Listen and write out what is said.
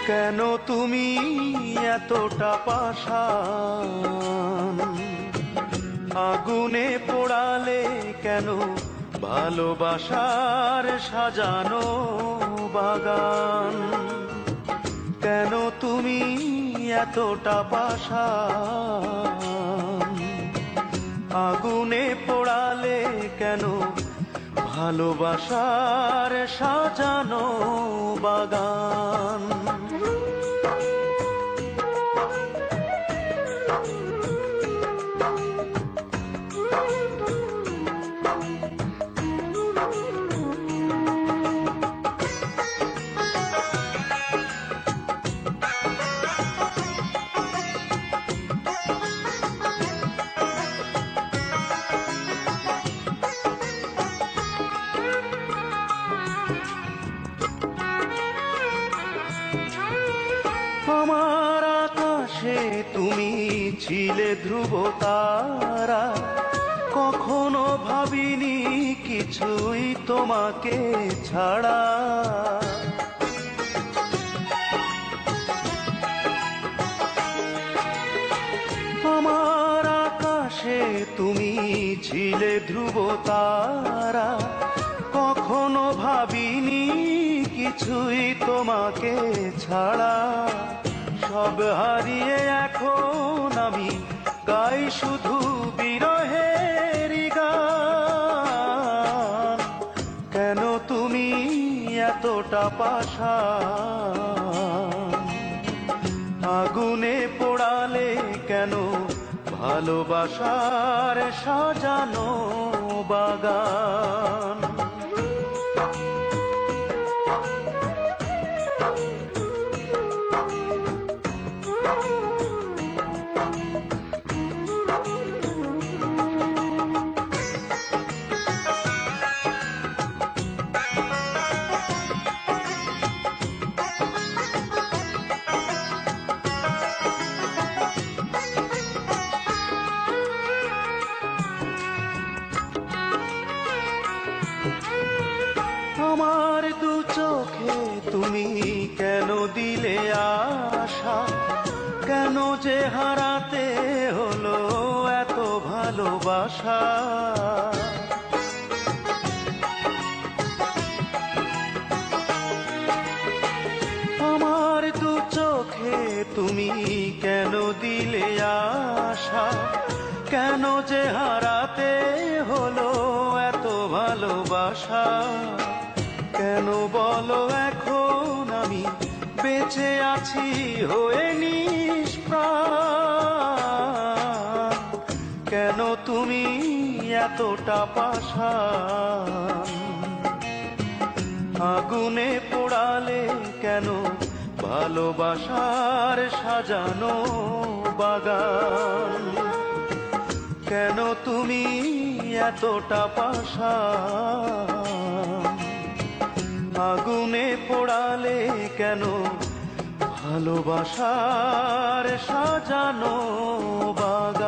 কেন তুমি এতটা পাষাণ, আগুনে পোড়ালে কেন ভালোবাসার সাজানো বাগান? কেন তুমি এতটা পাষাণ, আগুনে পোড়ালে কেন ভালোবাসার সাজানো বাগান? আমার আকাশে তুমি ছিলে ধ্রুব তারা, কখনো ভাবিনি কিছুই তোমাকে ছাড়া। আমার আকাশে তুমি ছিলে ধ্রুব তারা, কখনো ভাবিনি কিছুই তোমাকে ছাড়া। সব হারিয়ে এখন আমি গাই শুধু বিরহের গান। কেন তুমি এতটা পাষাণ, আগুনে পোড়ালে কেন ভালোবাসার সাজানো বাগান? আমার দু চোখে তুমি কেন দিলে আশা, কেন যে হারাতে হলো এত ভালোবাসা? আমার দু চোখে তুমি কেন দিলে আশা, কেন যে হারাতে হলো এত ভালোবাসা? কেন বলো এখন আমি বেঁচে আছি হয়ে নিষ্প্রাণ? কেন তুমি এতটা পাষাণ, আগুনে পোড়ালে কেন ভালোবাসার সাজানো বাগান? কেন তুমি এতটা পাষাণ, আগুনে পোড়ালে কেন ভালোবাসার সাজানো বাগান?